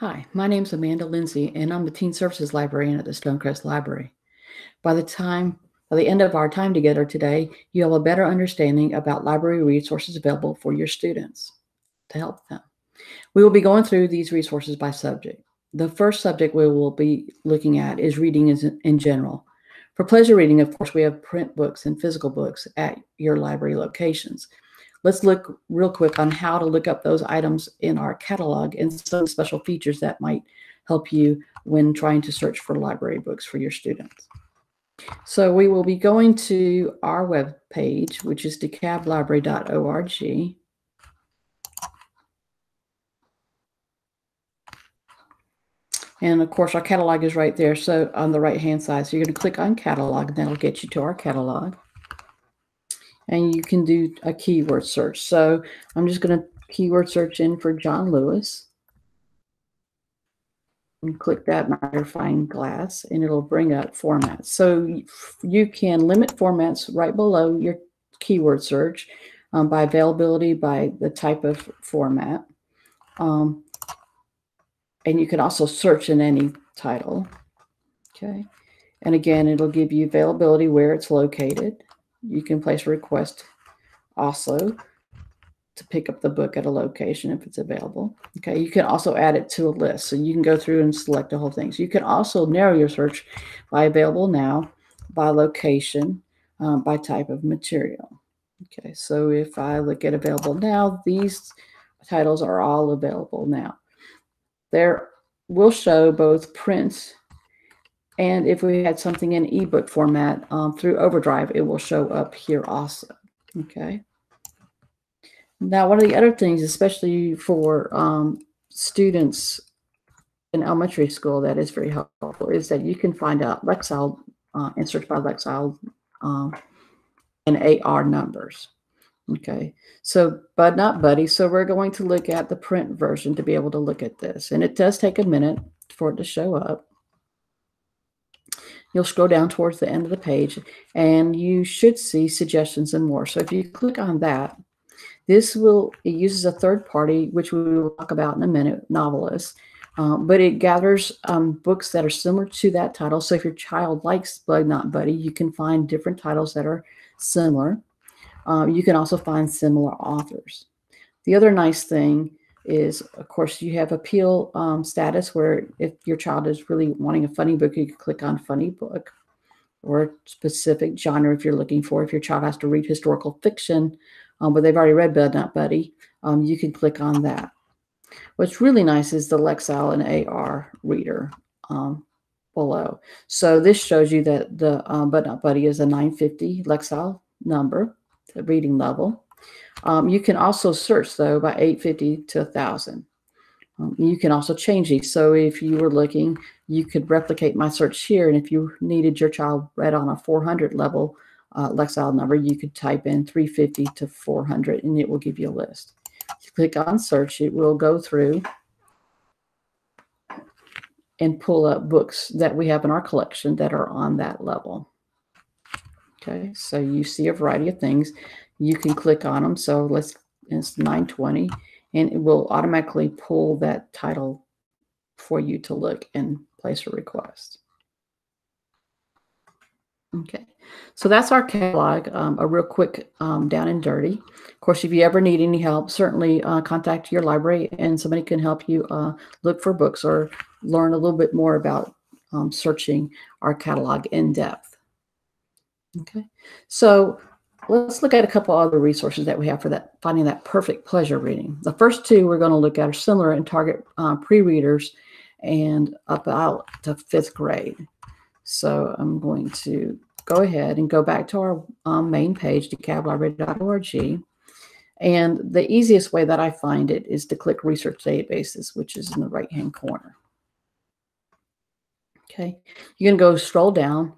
Hi, my name is Amanda Lindsay, and I'm the Teen Services Librarian at the Stonecrest Library. By the end of our time together today, you have a better understanding about library resources available for your students to help them. We will be going through these resources by subject. The first subject we will be looking at is reading in general. For pleasure reading, of course, we have print books and physical books at your library locations. Let's look real quick on how to look up those items in our catalog and some special features that might help you when trying to search for library books for your students. So we will be going to our web page, which is decablibrary.org. And of course, our catalog is right there. So on the right-hand side, so you're going to click on catalog, and that'll get you to our catalog. And you can do a keyword search. So I'm just going to keyword search in for John Lewis. And click that magnifying glass, and it'll bring up formats. So you can limit formats right below your keyword search by availability, by the type of format. And you can also search in any title. Okay. And again, it'll give you availability, where it's located. You can place a request also to pick up the book at a location if it's available. Okay, you can also add it to a list, so you can go through and select the whole thing. So you can also narrow your search by available now, by location, by type of material. Okay, so if I look at available now, these titles are all available now. There will show both prints, and if we had something in ebook format through Overdrive, it will show up here also. Okay. Now, one of the other things, especially for students in elementary school, that is very helpful, is that you can find out Lexile and search by Lexile and AR numbers. Okay, so Bud Not Buddy. So we're going to look at the print version to be able to look at this, and it does take a minute for it to show up. You'll scroll down towards the end of the page, and you should see suggestions and more. So if you click on that, it uses a third party, which we will talk about in a minute, Novelist, but it gathers books that are similar to that title. So if your child likes Bud Not Buddy, you can find different titles that are similar. You can also find similar authors. The other nice thing is, of course, you have appeal status, where if your child is really wanting a funny book, you can click on funny book, or a specific genre if you're looking for. If your child has to read historical fiction, but they've already read Bud Not Buddy, you can click on that. What's really nice is the Lexile and AR reader below. So this shows you that the Bud Not Buddy is a 950 Lexile number, the reading level. You can also search, though, by 850 to 1000. You can also change these. So if you were looking, you could replicate my search here, and if you needed your child read on a 400 level Lexile number, you could type in 350 to 400, and it will give you a list. If you click on search, it will go through and pull up books that we have in our collection that are on that level. Okay, so you see a variety of things. You can click on them. So it's 920, and it will automatically pull that title for you to look and place a request. Okay, so that's our catalog, a real quick down and dirty. Of course, if you ever need any help, certainly contact your library, and somebody can help you look for books or learn a little bit more about searching our catalog in depth. Okay, so let's look at a couple other resources that we have for that, finding that perfect pleasure reading. The first two we're going to look at are similar and target pre-readers and about to 5th grade. So I'm going to go ahead and go back to our main page, decablibrary.org. And the easiest way that I find it is to click Research Databases, which is in the right-hand corner. Okay, you're going to go scroll down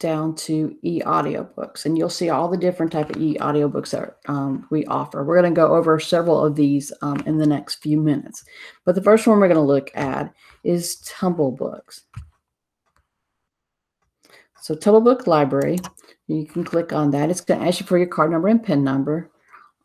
to e-audiobooks, and you'll see all the different type of e-audiobooks that we offer. We're going to go over several of these in the next few minutes. But the first one we're going to look at is Tumble Books. So Tumble Book Library, you can click on that. It's going to ask you for your card number and PIN number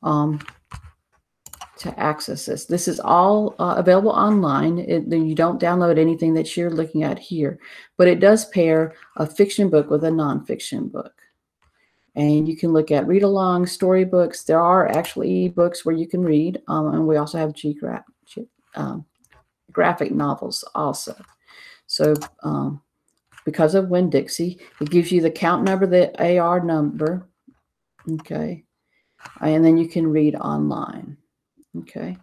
to to access this. This is all available online. You don't download anything that you're looking at here, but it does pair a fiction book with a nonfiction book. And you can look at read-along storybooks. There are actually ebooks where you can read, and we also have graphic novels also. So because of Winn-Dixie, it gives you the count number, the AR number, okay, and then you can read online, okay.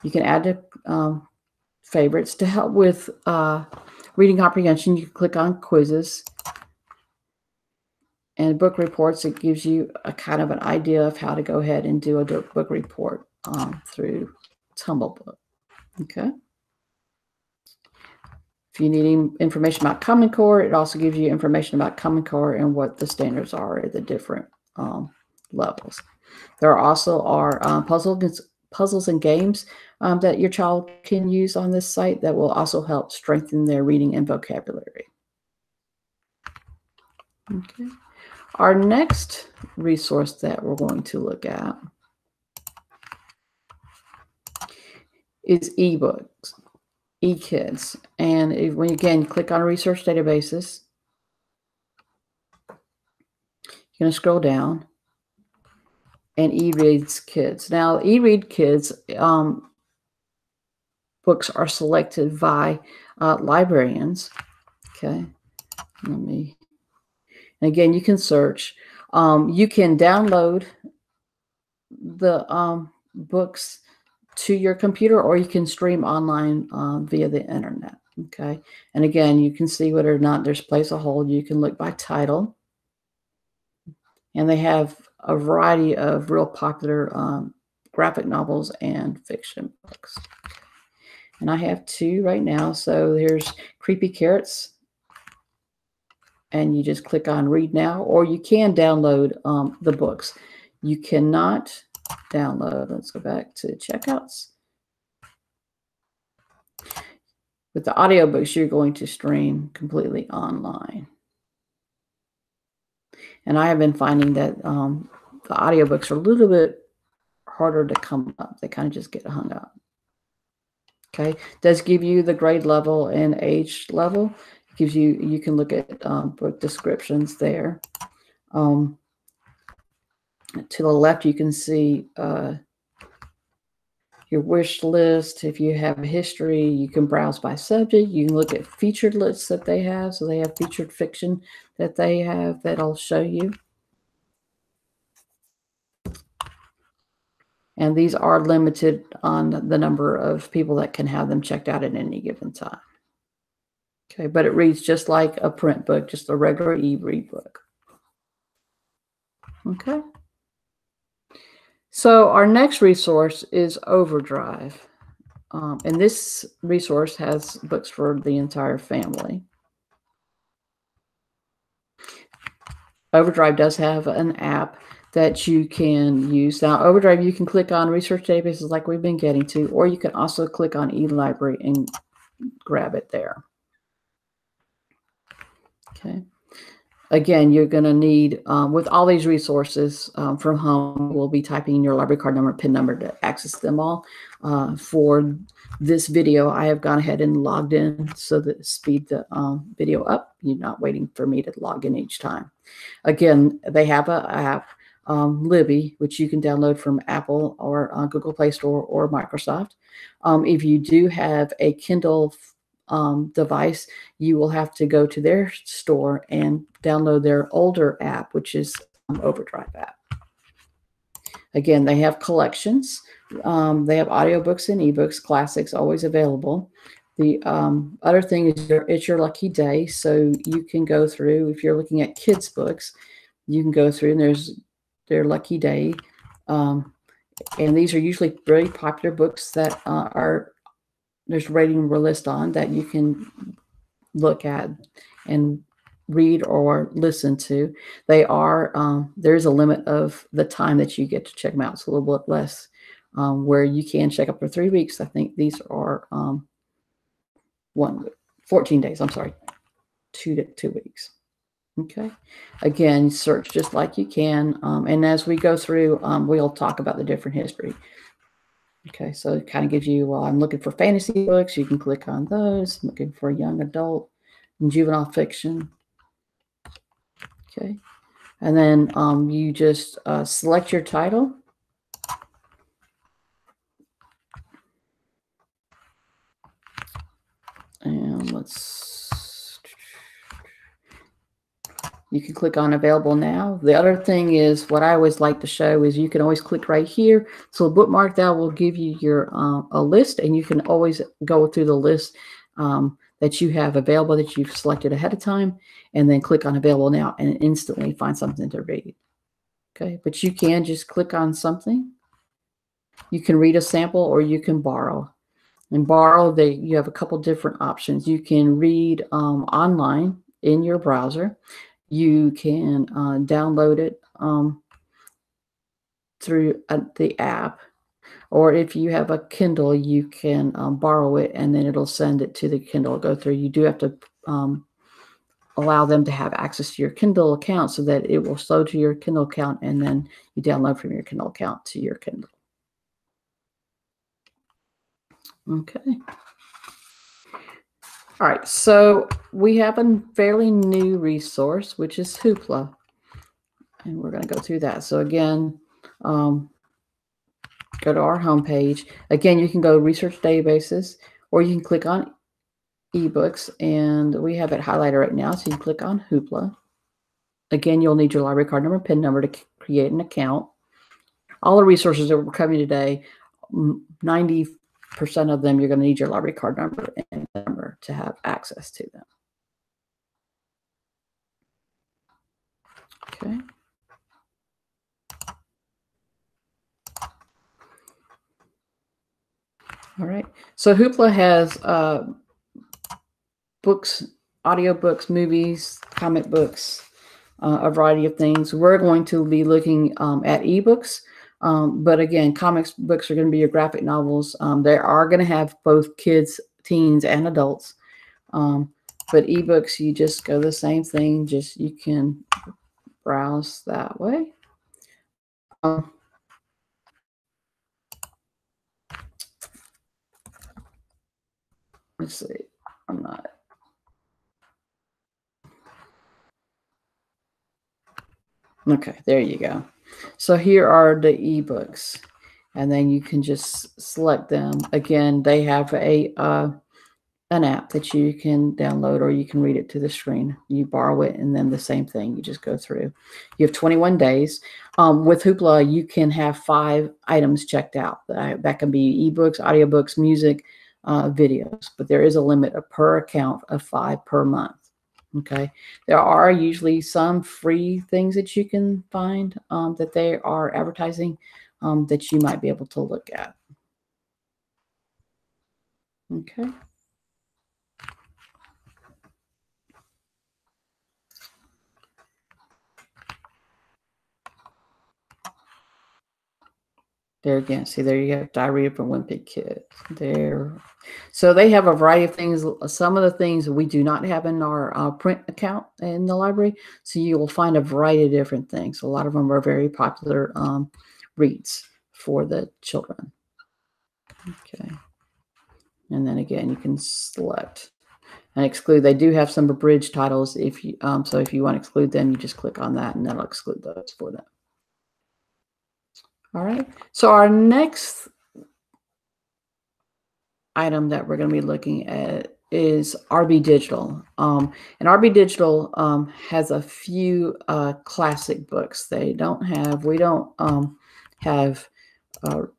You can add to favorites to help with reading comprehension. You can click on quizzes. And book reports, it gives you a kind of an idea of how to go ahead and do a book report through Tumblebook. Okay. If you need information about Common Core, it also gives you information about Common Core and what the standards are at the different levels. There also are puzzles and games that your child can use on this site that will also help strengthen their reading and vocabulary. Okay. Our next resource that we're going to look at is ebooks, eKids. And when you, again, click on research databases, you're going to scroll down and eReads Kids. Now, eRead Kids books are selected by librarians. Okay, and again, you can search. You can download the books to your computer, or you can stream online via the internet. Okay, and again, you can see whether or not there's place a hold. You can look by title, and they have a variety of real popular graphic novels and fiction books. And I have two right now. So here's Creepy Carrots, and you just click on Read Now, or you can download the books. You cannot download. Let's go back to checkouts. With the audiobooks, you're going to stream completely online. And I have been finding that the audiobooks are a little bit harder to come up. They kind of just get hung up. Okay, it does give you the grade level and age level. It gives you, you can look at book descriptions there. To the left, you can see your wish list. If you have a history, you can browse by subject. You can look at featured lists that they have. So they have featured fiction that they have that'll show you. And these are limited on the number of people that can have them checked out at any given time. Okay, but it reads just like a print book, just a regular e-read book. Okay. So our next resource is Overdrive. And this resource has books for the entire family. Overdrive does have an app that you can use. Now, Overdrive, you can click on research databases like we've been getting to, or you can also click on eLibrary and grab it there. Okay. Again, you're going to need, with all these resources from home, we'll be typing in your library card number, PIN number to access them all. For this video, I have gone ahead and logged in so that speed the video up. You're not waiting for me to log in each time. Again, they have an app, Libby, which you can download from Apple or Google Play Store or Microsoft. If you do have a Kindle device, you will have to go to their store and download their older app, which is Overdrive app. Again, they have collections. They have audiobooks and ebooks, classics always available. The other thing is it's your lucky day. So you can go through, if you're looking at kids' books, you can go through and there's their lucky day. And these are usually very popular books that there's rating list on that you can look at and read or listen to. They are, there's a limit of the time that you get to check them out. It's a little bit less, where you can check up for 3 weeks. I think these are 14 days, I'm sorry, 2 weeks. Okay. Again, search just like you can. And as we go through, we'll talk about the different history. Okay, so it kind of gives you, well, I'm looking for fantasy books. You can click on those. I'm looking for young adult and juvenile fiction. Okay, and then you just select your title. And you can click on available now. The other thing is, what I always like to show is you can always click right here. So bookmark that will give you your a list, and you can always go through the list that you have available that you've selected ahead of time, and then click on available now and instantly find something to read. Okay, but you can just click on something. You can read a sample or you can borrow. And borrow, you have a couple different options. You can read online in your browser. You can download it through the app. Or if you have a Kindle, you can borrow it and then it'll send it to the Kindle. Go through. You do have to allow them to have access to your Kindle account so that it will flow to your Kindle account, and then you download from your Kindle account to your Kindle. Okay. All right, so we have a fairly new resource, which is Hoopla, and we're going to go through that. So again, go to our homepage. Again, you can go research databases, or you can click on ebooks, and we have it highlighted right now, so you can click on Hoopla. Again, you'll need your library card number, PIN number to create an account. All the resources that we're covering today, 90% of them, you're going to need your library card number and number to have access to them. Okay. All right. So Hoopla has books, audiobooks, movies, comic books, a variety of things. We're going to be looking at ebooks. But again, comics books are going to be your graphic novels. They are going to have both kids, teens, and adults. But ebooks, you just go the same thing. Just you can browse that way. Let's see. I'm not. Okay, there you go. So here are the ebooks, and then you can just select them. Again, they have an app that you can download, or you can read it to the screen. You borrow it, and then the same thing. You just go through. You have 21 days. With Hoopla, you can have 5 items checked out. That can be ebooks, audiobooks, music, videos, but there is a limit per account of 5 per month. Okay, there are usually some free things that you can find that they are advertising that you might be able to look at. Okay. There again, see, there you have Diarrhea from Wimpy Kid. There. So they have a variety of things. Some of the things we do not have in our print account in the library. So you will find a variety of different things. A lot of them are very popular reads for the children. Okay. And then again, you can select and exclude. They do have some abridged titles. If you so if you want to exclude them, you just click on that, and that'll exclude those for them. All right. So our next item that we're going to be looking at is RB Digital. And RB Digital has a few classic books. We don't have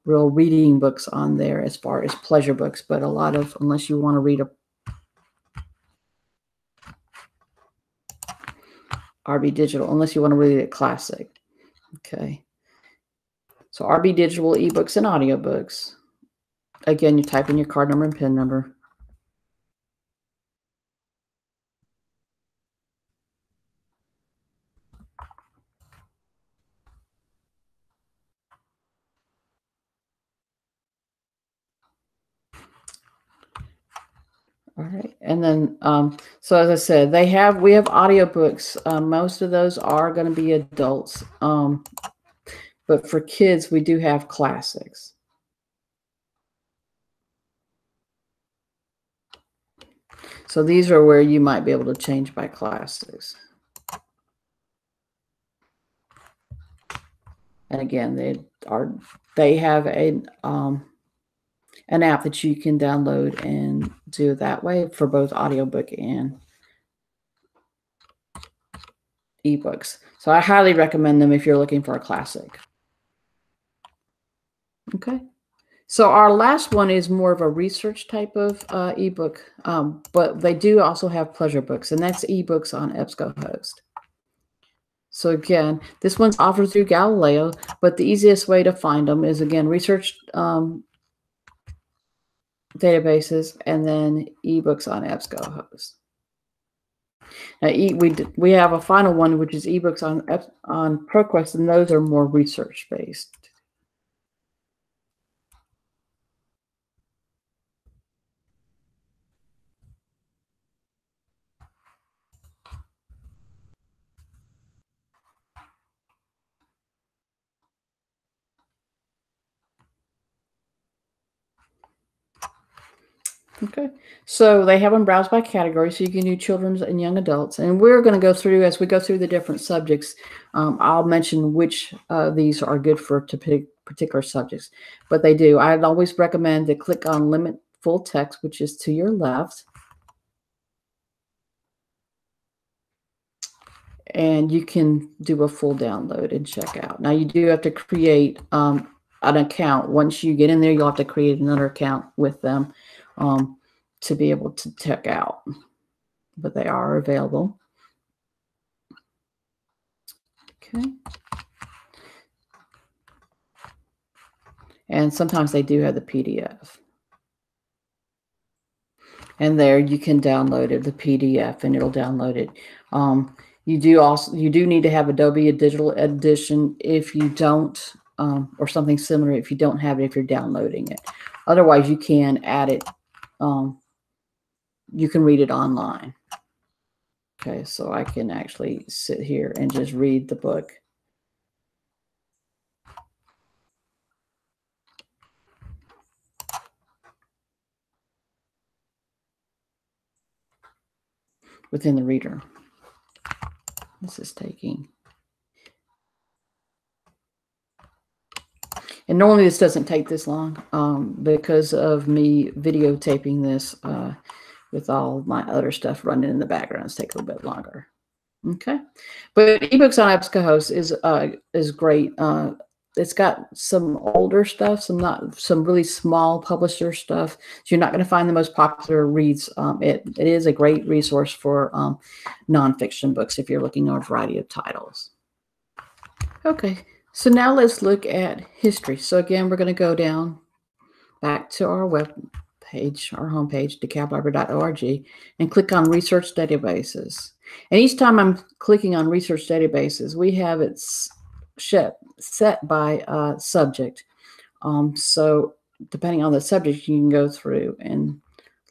real reading books on there as far as pleasure books, but a lot of, unless you want to read a RB Digital, unless you want to read a classic. Okay. So RB Digital ebooks and audiobooks. Again, you type in your card number and PIN number. All right. And then, so as I said, we have audiobooks. Most of those are going to be adults. But for kids, we do have classics. So these are where you might be able to change by classes. And again, they have an app that you can download and do it that way for both audiobook and ebooks. So I highly recommend them if you're looking for a classic. Okay. So our last one is more of a research type of ebook, but they do also have pleasure books, and that's ebooks on EBSCOhost. So again, this one's offered through Galileo, but the easiest way to find them is, again, research databases and then ebooks on EBSCOhost. Now, we have a final one, which is ebooks on ProQuest, and those are more research based. Okay, so they have them browsed by category, so you can do children's and young adults. And we're going to go through, as we go through the different subjects, I'll mention which these are good for particular subjects. But they do. I'd always recommend to click on Limit Full Text, which is to your left. And you can do a full download and check out. Now, you do have to create an account. Once you get in there, you'll have to create another account with them to be able to check out. But they are available. Okay. And sometimes they do have the PDF. And there you can download it, the PDF, and it'll download it. You do need to have Adobe Digital Edition if you don't, or something similar if you don't have it, if you're downloading it. Otherwise, you can add it. You can read it online. Okay, so I can actually sit here and just read the book. Within the reader. This is taking. And normally this doesn't take this long because of me videotaping this with all my other stuff running in the background. It's taking a little bit longer. Okay, but ebooks on EBSCOhost is great. It's got some older stuff, some really small publisher stuff. So you're not going to find the most popular reads. It is a great resource for nonfiction books if you're looking at a variety of titles. Okay, so now let's look at history. So again, we're going to go down back to our web page, our homepage, dekalblibrary.org, and click on Research Databases. And each time I'm clicking on Research Databases, we have it set by subject. So depending on the subject, you can go through and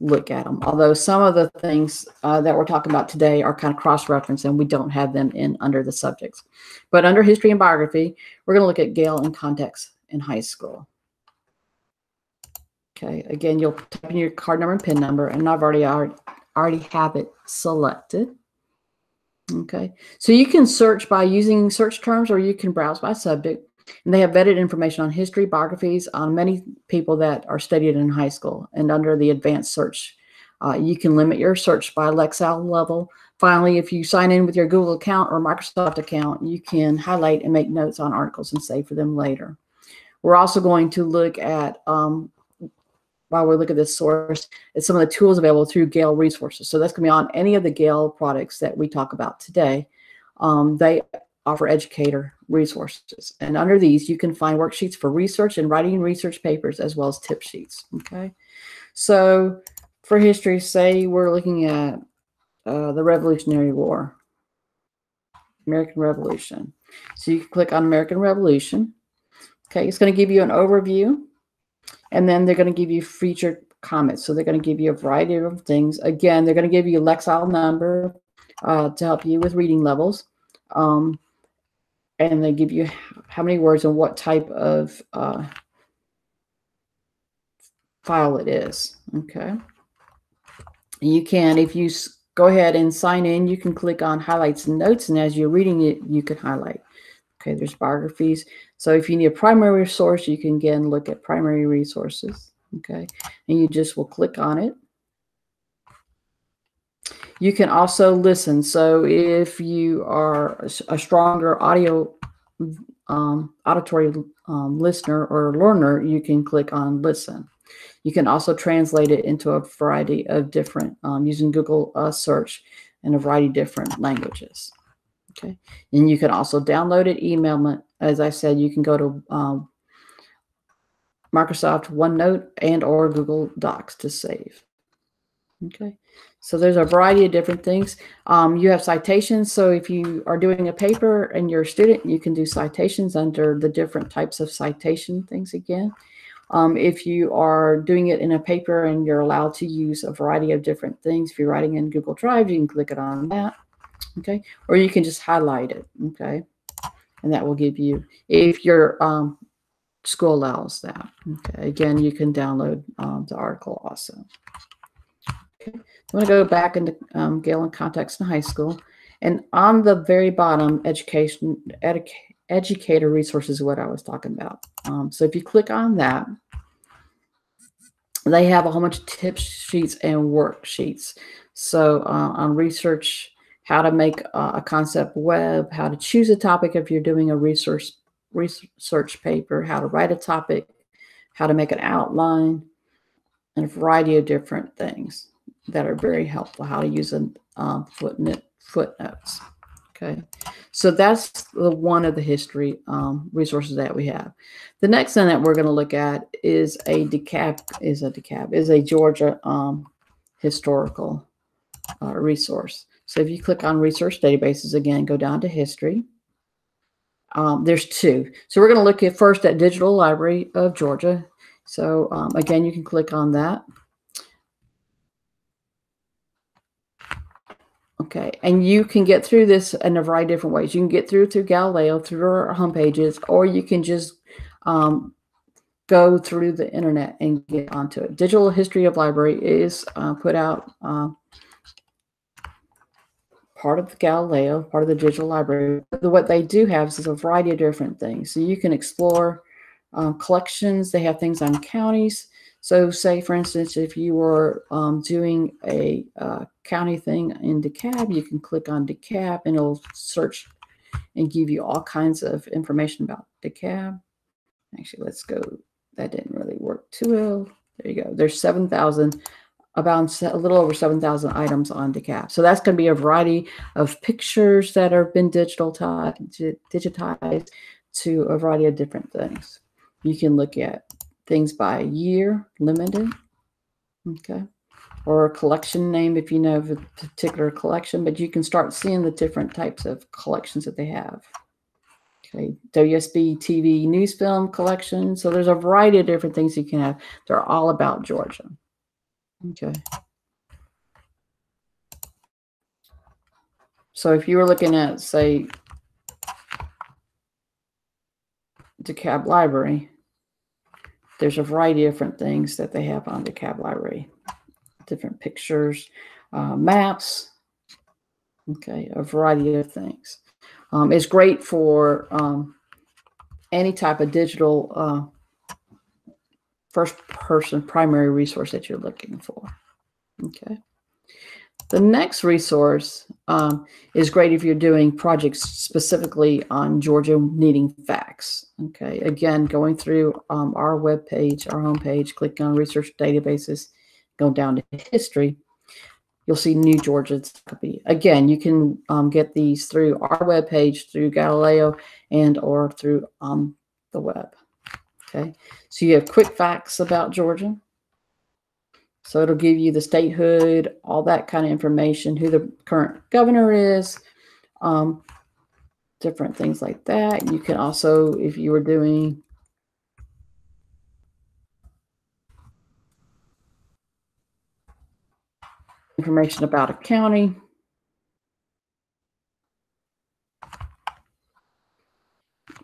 look at them. Although some of the things that we're talking about today are kind of cross-referenced, and we don't have them under the subjects. But under History and Biography, we're going to look at Gale and Context in high school. Okay, again, you'll type in your card number and PIN number, and I've already have it selected. Okay, so you can search by using search terms, or you can browse by subject. And they have vetted information on history, biographies on many people that are studied in high school. And under the advanced search, you can limit your search by Lexile level. Finally, if you sign in with your Google account or Microsoft account, you can highlight and make notes on articles and save for them later. We're also going to look at, while we look at this source, it's some of the tools available through Gale resources. So that's going to be on any of the Gale products that we talk about today. They offer educator resources. And under these, you can find worksheets for research and writing research papers, as well as tip sheets. Okay. So for history, say we're looking at the Revolutionary War, American Revolution. So you can click on American Revolution. Okay. It's going to give you an overview. And then they're going to give you featured comments. So they're going to give you a variety of things. Again, they're going to give you a Lexile number to help you with reading levels. And they give you how many words and what type of file it is. Okay. And you can, if you go ahead and sign in, you can click on highlights and notes, and as you're reading it, you can highlight. Okay, there's biographies. So if you need a primary resource, you can again look at primary resources. Okay, and you just will click on it. You can also listen. So if you are a stronger auditory listener or learner, you can click on listen. You can also translate it into a variety of different, using Google search in a variety of different languages. Okay, and you can also download it, email it. As I said, you can go to Microsoft OneNote and or Google Docs to save. Okay, so there's a variety of different things. You have citations. So if you are doing a paper and you're a student, you can do citations under the different types of citation things again. If you are doing it in a paper and you're allowed to use a variety of different things, if you're writing in Google Drive, you can click it on that. Okay, or you can just highlight it. Okay, and that will give you, if your school allows that. Okay, again, you can download the article also. Okay. I'm going to go back into Galen Context in High School. And on the very bottom, educator resources is what I was talking about. So if you click on that, they have a whole bunch of tip sheets and worksheets. So on research, how to make a concept web, how to choose a topic if you're doing a research paper, how to write a topic, how to make an outline, and a variety of different things that are very helpful, how to use footnotes. Okay, so that's one of the history resources that we have. The next thing that we're going to look at is a Georgia historical resource. So if you click on research databases again, go down to history. There's two. So we're going to look at first at Digital Library of Georgia. So again, you can click on that. Okay, and you can get through this in a variety of different ways. You can get through Galileo, through our home pages, or you can just go through the internet and get onto it. Digital History of Library is put out part of Galileo, part of the Digital Library. What they do have is a variety of different things. So you can explore collections. They have things on counties. So say, for instance, if you were doing a county thing in DeKalb, you can click on DeKalb and it'll search and give you all kinds of information about DeKalb. Actually, let's go. That didn't really work too well. There you go. There's 7,000, about a little over 7,000 items on DeKalb. So that's going to be a variety of pictures that have been digitized to a variety of different things. You can look at things by year, limited, okay, or a collection name if you know of a particular collection, but you can start seeing the different types of collections that they have. Okay, WSB TV news film collection. So there's a variety of different things you can have. They're all about Georgia. Okay. So if you were looking at, say, DeKalb Library, there's a variety of different things that they have on DeKalb Library. Different pictures, maps, okay, a variety of things. It's great for any type of digital first-person primary resource that you're looking for, okay. The next resource is great if you're doing projects specifically on Georgia needing facts. Okay, again, going through our web page, our homepage, click on research databases, go down to history, you'll see New Georgia Encyclopedia. Again, you can get these through our web page, through Galileo, and or through the web. Okay, so you have quick facts about Georgia. So it'll give you the statehood, all that kind of information, who the current governor is, different things like that. You can also, if you were doing information about a county,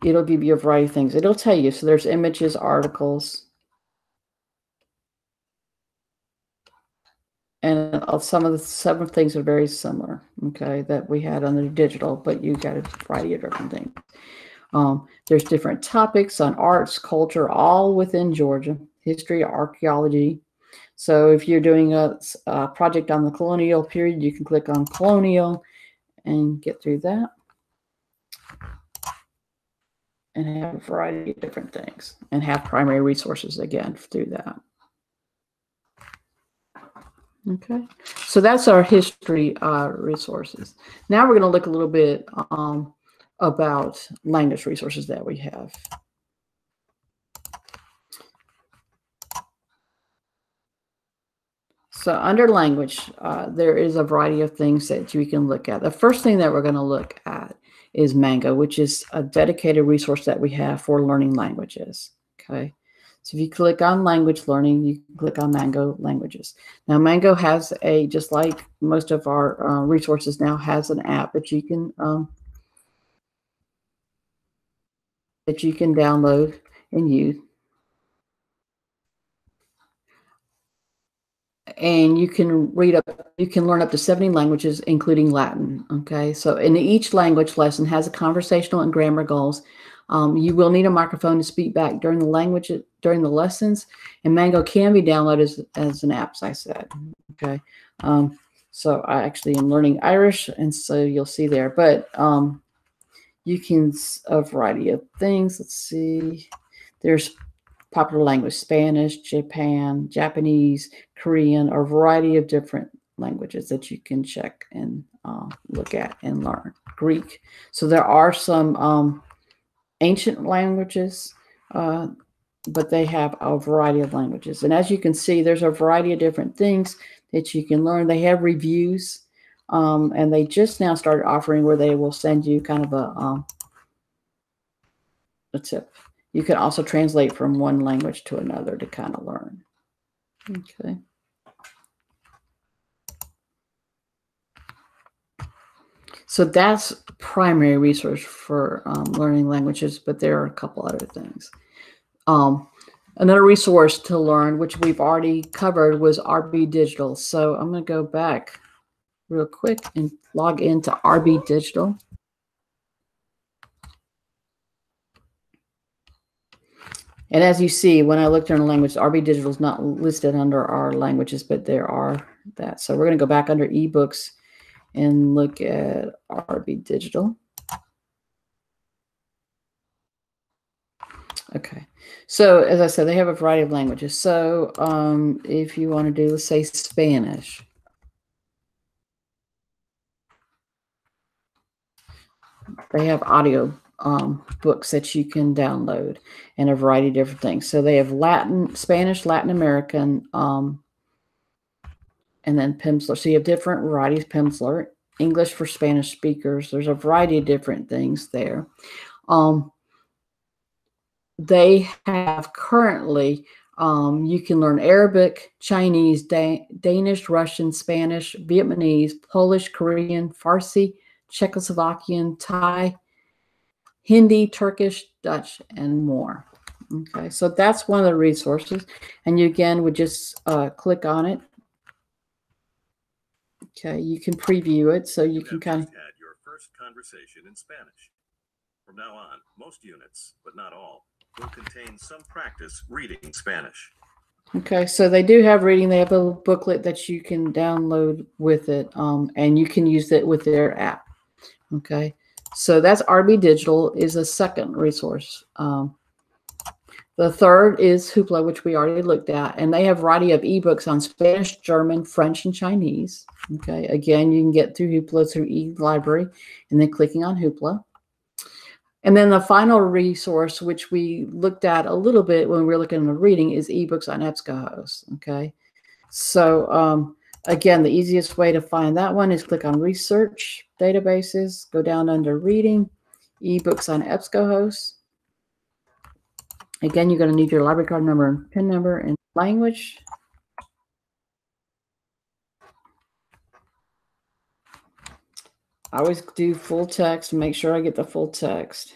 it'll give you a variety of things. It'll tell you. So there's images, articles. And some things are very similar, okay, that we had on the digital, but you got a variety of different things. There's different topics on arts, culture, all within Georgia, history, archaeology. So if you're doing a project on the colonial period, you can click on colonial and get through that and have a variety of different things and have primary resources again through that. Okay, so that's our history resources. Now we're going to look a little bit about language resources that we have. So under language, there is a variety of things that you can look at. The first thing that we're going to look at is Mango, which is a dedicated resource that we have for learning languages. Okay, so if you click on language learning, you can click on Mango languages. Now Mango has just like most of our resources now, has an app that you can download and use. And you can learn up to 70 languages, including Latin. Okay, so in each language lesson has a conversational and grammar goals. You will need a microphone to speak back during the lessons, and Mango can be downloaded as an app, as I said. Okay, so I actually am learning Irish, and so you'll see there. But you can a variety of things. Let's see, there's popular language, Spanish, Japanese, Korean, or a variety of different languages that you can check and look at and learn. Greek. So there are some ancient languages, but they have a variety of languages. And as you can see, there's a variety of different things that you can learn. They have reviews, and they just now started offering where they will send you kind of a tip. You can also translate from one language to another to kind of learn. Okay. So that's primary resource for learning languages, but there are a couple other things. Another resource to learn, which we've already covered, was RB Digital. So I'm going to go back real quick and log into RB Digital. And as you see, when I looked in a language, RB Digital is not listed under our languages, but there are that. So we're going to go back under eBooks and look at RB Digital. Okay. So as I said, they have a variety of languages. So if you want to do, let's say, Spanish. They have audio books that you can download and a variety of different things. So they have Spanish, Latin American, and then Pimsleur. So you have different varieties, Pimsleur, English for Spanish speakers. There's a variety of different things there. They have currently, you can learn Arabic, Chinese, Danish, Russian, Spanish, Vietnamese, Polish, Korean, Farsi, Czechoslovakian, Thai, Hindi, Turkish, Dutch, and more. Okay, so that's one of the resources. And you again would just click on it. Okay, you can preview it, so you can kind of had your first conversation in Spanish. From now on, most units, but not all, will contain some practice reading Spanish. Okay, so they do have reading. They have a little booklet that you can download with it, and you can use it with their app. Okay, so that's RB Digital is a second resource. The third is Hoopla, which we already looked at, and they have a variety of ebooks on Spanish, German, French, and Chinese. Okay, again, you can get through Hoopla through eLibrary, and then clicking on Hoopla. And then the final resource, which we looked at a little bit when we were looking at reading, is ebooks on EBSCOhost. Okay, so again, the easiest way to find that one is click on Research Databases, go down under Reading, ebooks on EBSCOhost. Again, you're going to need your library card number and PIN number and language. I always do full text, make sure I get the full text.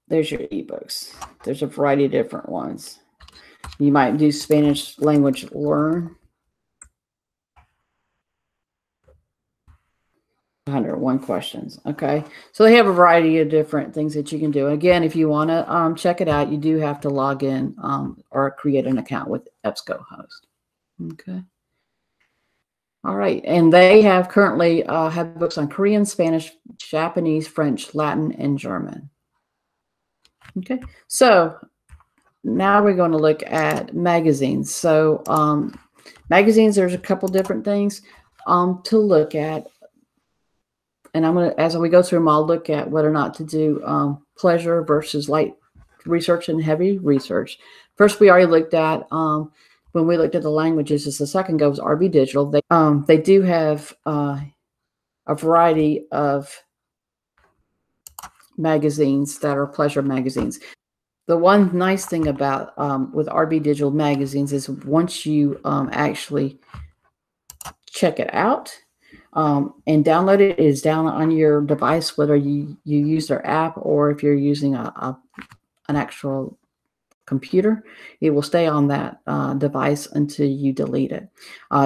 There's your ebooks. There's a variety of different ones. You might do Spanish language learn. 101 questions. Okay. So they have a variety of different things that you can do. Again, if you want to check it out, you do have to log in or create an account with EBSCOhost. Okay. All right. And they have currently have books on Korean, Spanish, Japanese, French, Latin, and German. Okay. So now we're going to look at magazines. So magazines, there's a couple different things to look at. And I'm going to, as we go through them, I'll look at whether or not to do pleasure versus light research and heavy research. First, we already looked at, when we looked at the languages, just a second ago, was RB Digital. They do have a variety of magazines that are pleasure magazines. The one nice thing about with RB Digital magazines is once you actually check it out, and download it, is down on your device, whether you use their app or if you're using an actual computer, it will stay on that device until you delete it.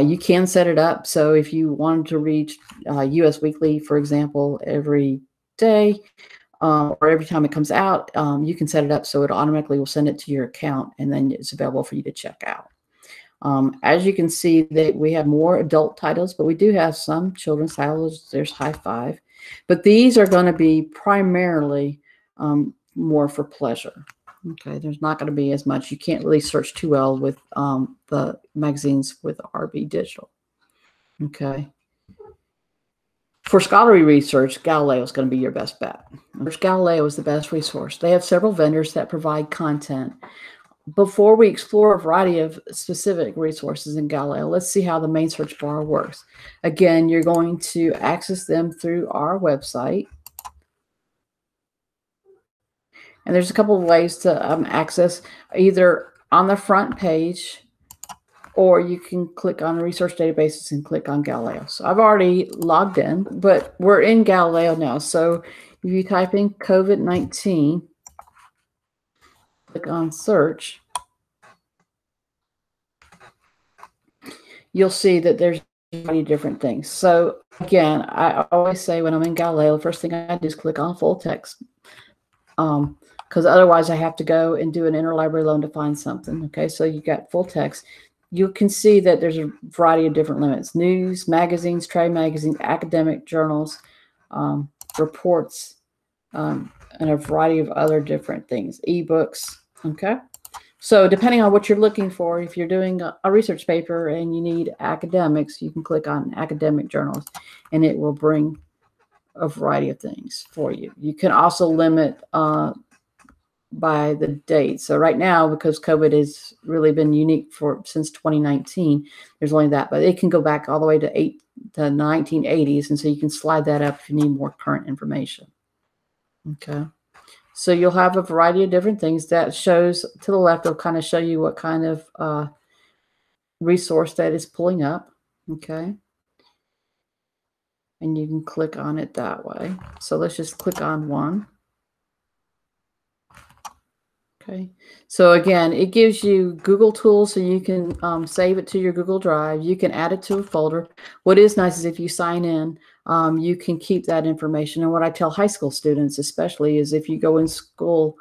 You can set it up so if you wanted to read US Weekly, for example, every day or every time it comes out, you can set it up so it automatically will send it to your account, and then it's available for you to check out. As you can see, that we have more adult titles, but we do have some children's titles. There's High Five, but these are going to be primarily more for pleasure. Okay, there's not going to be as much. You can't really search too well with the magazines with RB Digital. Okay. For scholarly research, Galileo is going to be your best bet. Galileo is the best resource. They have several vendors that provide content. Before we explore a variety of specific resources in Galileo, let's see how the main search bar works. Again, you're going to access them through our website. And there's a couple of ways to access, either on the front page, or you can click on research databases and click on Galileo. So I've already logged in, but we're in Galileo now. So if you type in COVID-19, click on search, you'll see that there's many different things. So again, I always say when I'm in Galileo, the first thing I do is click on full text, because otherwise I have to go and do an interlibrary loan to find something. Okay, so you got full text. You can see that there's a variety of different limits: news, magazines, trade magazines, academic journals, reports, and a variety of other different things, ebooks. Okay. So depending on what you're looking for, if you're doing a research paper and you need academics, you can click on academic journals and it will bring a variety of things for you. You can also limit by the date. So right now, because COVID has really been unique since 2019, there's only that, but it can go back all the way to 1980s. And so you can slide that up if you need more current information. Okay. So you'll have a variety of different things. That shows to the left, will kind of show you what kind of resource that is pulling up. Okay. And you can click on it that way. So let's just click on one. Okay. So again, it gives you Google tools, so you can save it to your Google Drive. You can add it to a folder. What is nice is if you sign in, you can keep that information. And what I tell high school students especially is if you go in school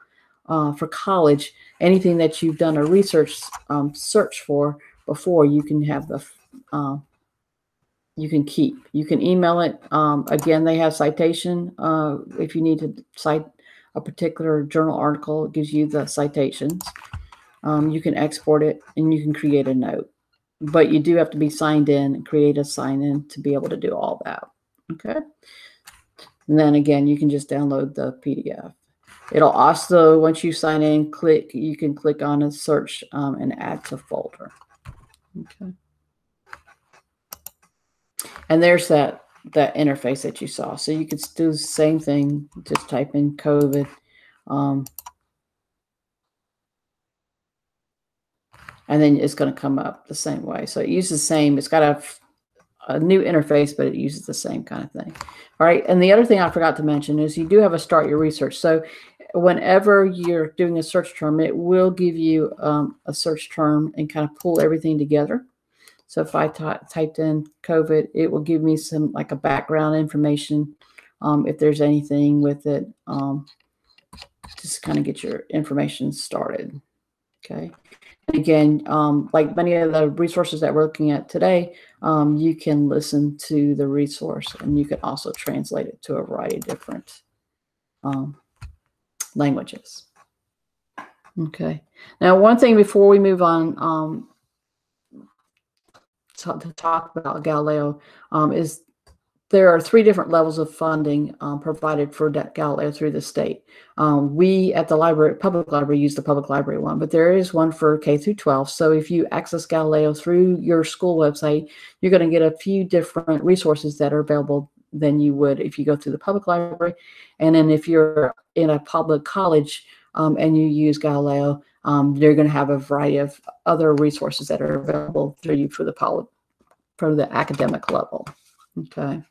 for college, anything that you've done a research search for before, you can have the you can keep. You can email it. Again, they have citation. If you need to cite a particular journal article, it gives you the citations. You can export it and you can create a note. But you do have to be signed in and create a sign-in to be able to do all that. Okay. And then again, you can just download the PDF. It'll also, once you sign in, you can click on a search and add to folder. Okay. And there's that interface that you saw. So you could do the same thing, just type in COVID. And then it's going to come up the same way. So it uses the same, it's got a new interface, but it uses the same kind of thing. All right. And the other thing I forgot to mention is you do have a start your research. So whenever you're doing a search term, it will give you a search term and kind of pull everything together. So if I typed in COVID, it will give me some like a background information, if there's anything with it, just kind of get your information started. Okay. And again, like many of the resources that we're looking at today, you can listen to the resource and you can also translate it to a variety of different languages. Okay. Now, one thing before we move on to talk about Galileo is there are 3 different levels of funding provided for Galileo through the state. We at the library, public library, use the public library one, but there is one for K through 12. So if you access Galileo through your school website, you're going to get a few different resources that are available than you would if you go through the public library. And then if you're in a public college and you use Galileo, you're going to have a variety of other resources that are available through you for the academic level. Okay.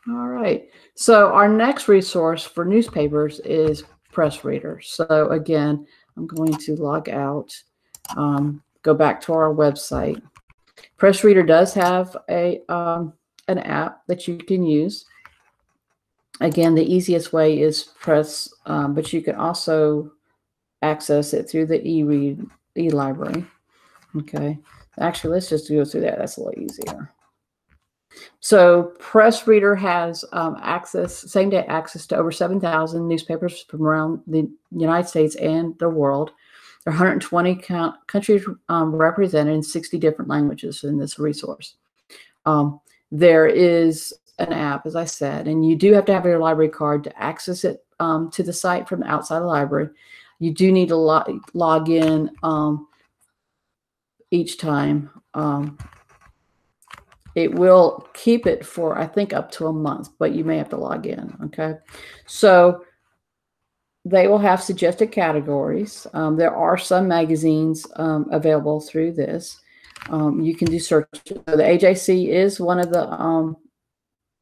All right. So our next resource for newspapers is Press Reader. So again, I'm going to log out, go back to our website. Press Reader does have an app that you can use. Again, the easiest way is Press, but you can also access it through the e-library. Okay. Actually, let's just go through that. That's a little easier. So Press Reader has same-day access to over 7,000 newspapers from around the United States and the world. There are 120 countries represented in 60 different languages in this resource. There is an app, as I said, and you do have to have your library card to access it to the site from outside the library. You do need to log in each time. It will keep it for, I think, up to a month, but you may have to log in, okay? So they will have suggested categories. There are some magazines available through this. You can do search. So the AJC is one of the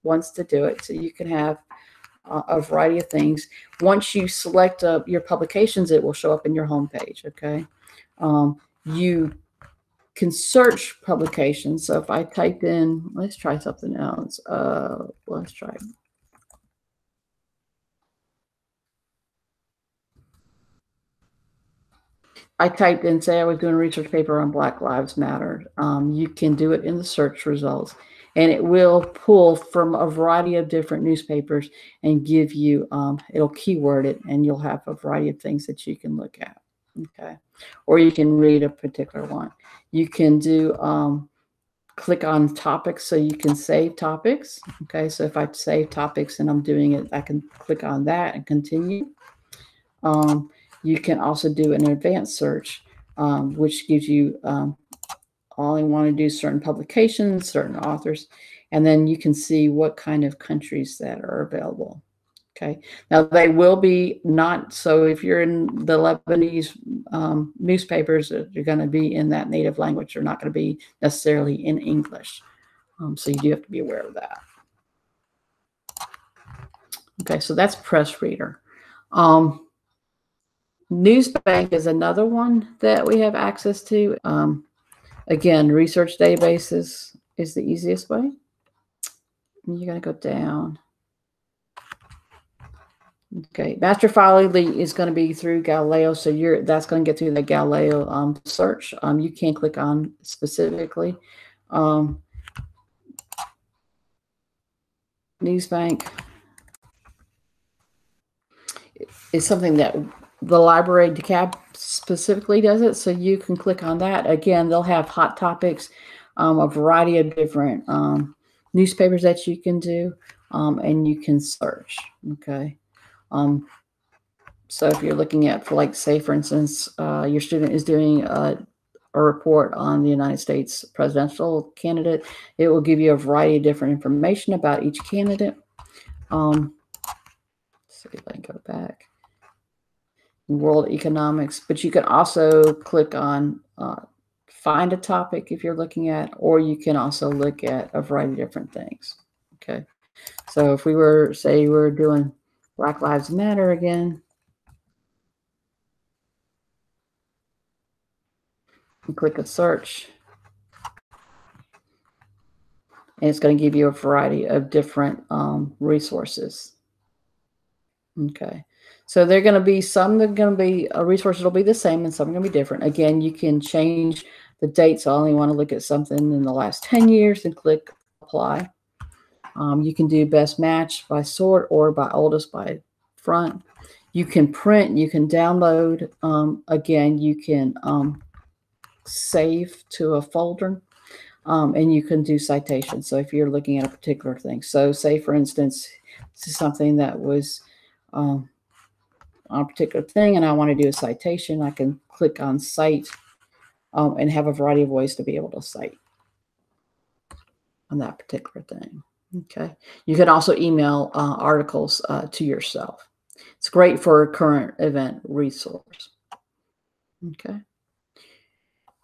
ones to do it. So you can have a variety of things. Once you select your publications, it will show up in your homepage, okay? You can search publications. So if I typed in, let's try something else. Let's try. I typed in, say I was doing a research paper on Black Lives Matter. You can do it in the search results, and it will pull from a variety of different newspapers and give you, it'll keyword it, and you'll have a variety of things that you can look at. Okay. Or you can read a particular one. You can do, click on topics so you can save topics. Okay. So if I save topics and I'm doing it, I can click on that and continue. You can also do an advanced search, which gives you, all you want to do certain publications, certain authors, and then you can see what kind of countries that are available. Okay. Now they will be not, so if you're in the Lebanese newspapers, you're going to be in that native language. They're not going to be necessarily in English. So you do have to be aware of that. Okay. So that's Press Reader. Newsbank is another one that we have access to. Again, research databases is the easiest way. You're going to go down. Okay, master file is going to be through Galileo, so that's going to get through the Galileo search. You can click on specifically. Newsbank is something that the library DeKalb specifically does it, so you can click on that. Again, they'll have hot topics, a variety of different newspapers that you can do, and you can search. Okay. So if you're looking at, for like, say, for instance, your student is doing a report on the United States presidential candidate, it will give you a variety of different information about each candidate. Let's see if I can go back. World economics, but you can also click on find a topic if you're looking at, or you can also look at a variety of different things. Okay. So if we were, say we're doing Black Lives Matter again. And click a search. And it's going to give you a variety of different resources. Okay. So they're going to be some that are going to be resources will be the same and some are going to be different. Again, you can change the dates. So I only want to look at something in the last 10 years and click apply. You can do best match by sort or by oldest by front. You can print, you can download. Again, you can save to a folder. And you can do citations. So if you're looking at a particular thing. So say, for instance, this is something that was on a particular thing and I want to do a citation, I can click on cite and have a variety of ways to be able to cite on that particular thing. Okay. You can also email articles to yourself. It's great for a current event resource. Okay.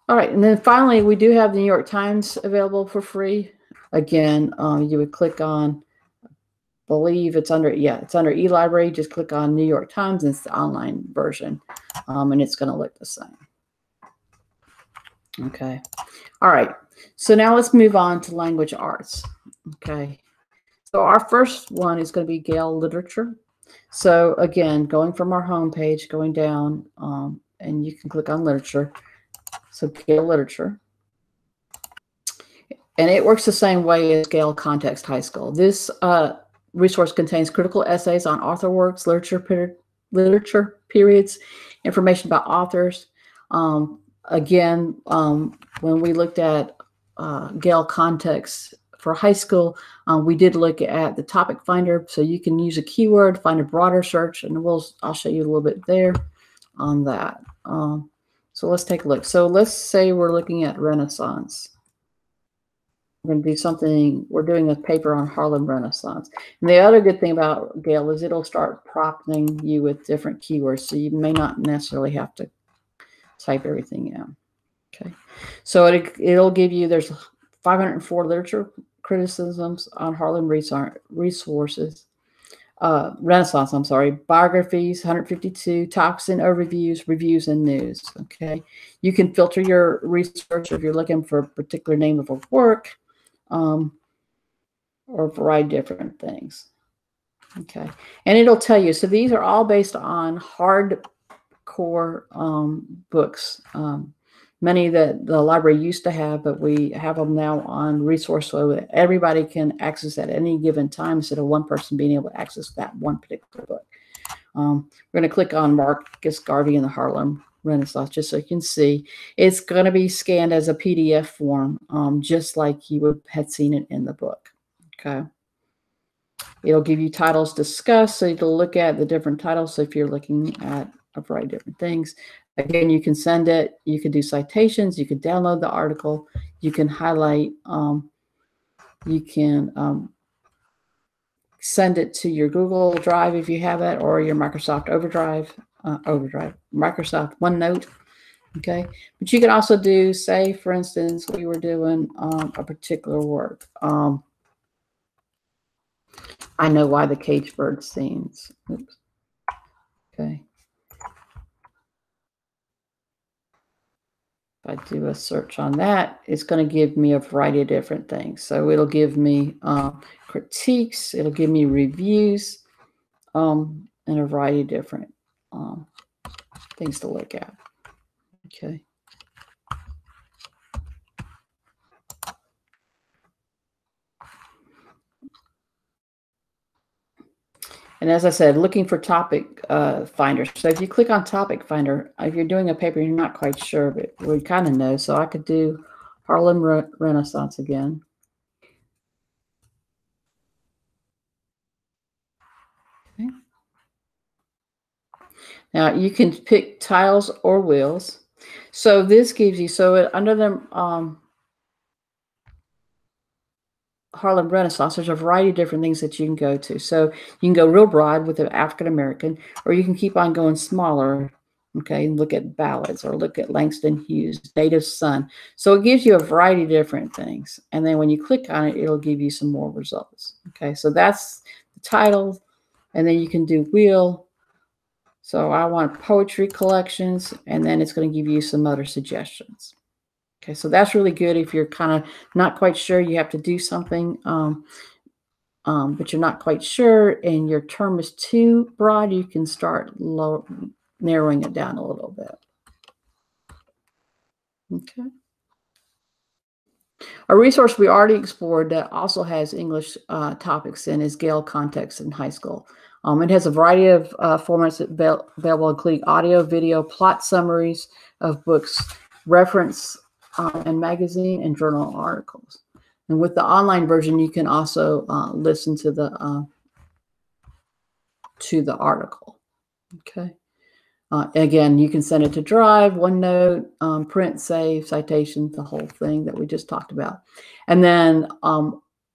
All right. And then finally, we do have the New York Times available for free. Again, you would click on, believe it's under, it's under eLibrary. Just click on New York Times and it's the online version. And it's going to look the same. Okay. All right. So now let's move on to language arts. Okay. So our first one is going to be Gale Literature. So again, going from our home page, going down, and you can click on Literature. So Gale Literature. And it works the same way as Gale Context High School. This resource contains critical essays on author works, literature periods, information about authors. Again, when we looked at Gale Context for high school, we did look at the topic finder, so you can use a keyword, find a broader search, and I'll show you a little bit there on that. So let's take a look. So let's say we're looking at Renaissance. We're going to do something, we're doing a paper on Harlem Renaissance. And the other good thing about Gale is it'll start prompting you with different keywords, so you may not necessarily have to type everything in. Okay, so it'll give you, there's 504 literature criticisms on Harlem resources, Renaissance, I'm sorry, biographies, 152, topics and overviews, reviews, and news. Okay, you can filter your research if you're looking for a particular name of a work, or a variety of different things. Okay, and it'll tell you. So these are all based on hardcore books. Many that the library used to have, but we have them now on resource so that everybody can access at any given time instead of one person being able to access that one particular book. We're going to click on Marcus Garvey and the Harlem Renaissance just so you can see. It's going to be scanned as a PDF form, just like you would have seen it in the book. Okay. It'll give you titles discussed, so you'll look at the different titles. So if you're looking at a variety of different things, again, you can send it, you can do citations, you can download the article, you can highlight, you can send it to your Google Drive if you have it, or your Microsoft Microsoft OneNote. Okay, but you can also do, say, for instance, we were doing a particular work. I know why the cage bird sings. Oops. Okay. If I do a search on that, it's going to give me a variety of different things. So it'll give me critiques, it'll give me reviews, and a variety of different things to look at. Okay. And as I said, looking for topic finder. So if you click on topic finder, if you're doing a paper, you're not quite sure, but we kind of know. So I could do Harlem Renaissance again. Okay. Now you can pick tiles or wheels. So this gives you, so under the Harlem Renaissance, there's a variety of different things that you can go to. So you can go real broad with the African American, or you can keep on going smaller, okay, and look at ballads or look at Langston Hughes, Native Son. So it gives you a variety of different things. And then when you click on it, it'll give you some more results. Okay, so that's the title, and then you can do wheel. So I want poetry collections, and then it's going to give you some other suggestions. Okay, so that's really good if you're kind of not quite sure you have to do something, but you're not quite sure and your term is too broad, you can start narrowing it down a little bit. Okay. A resource we already explored that also has English topics in is Gale Context in High School. It has a variety of formats available, including audio, video, plot summaries of books, reference and magazine and journal articles. And with the online version, you can also listen to the article. Okay. Again, you can send it to Drive, OneNote, print, save, citation, the whole thing that we just talked about. And then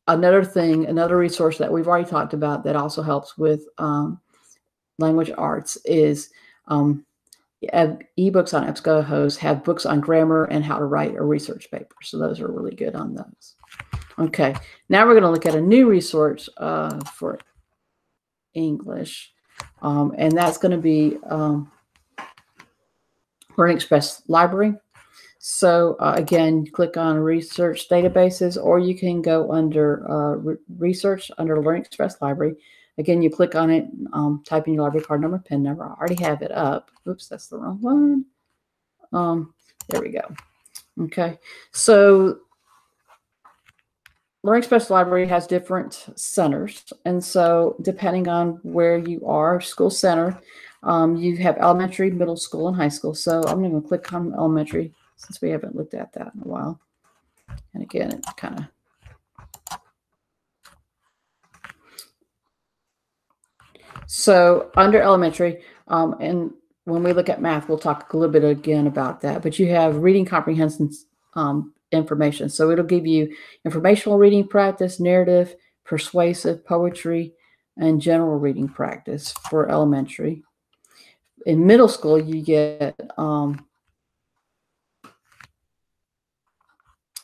another resource that we've already talked about that also helps with language arts is ebooks on EBSCOhost have books on grammar and how to write a research paper. So those are really good on those. Okay, now we're going to look at a new resource for English, and that's going to be Learning Express Library. So again, click on research databases, or you can go under research under Learning Express Library. Again, you click on it, type in your library card number, PIN number. I already have it up. Oops, that's the wrong one. There we go. Okay, so Learning Express Library has different centers, and so depending on where you are, school center, you have elementary, middle school, and high school. So I'm going to click on elementary since we haven't looked at that in a while. And again, it kind of... So under elementary, and when we look at math, we'll talk a little bit again about that. But you have reading comprehension information. So it'll give you informational reading practice, narrative, persuasive, poetry, and general reading practice for elementary. In middle school, you get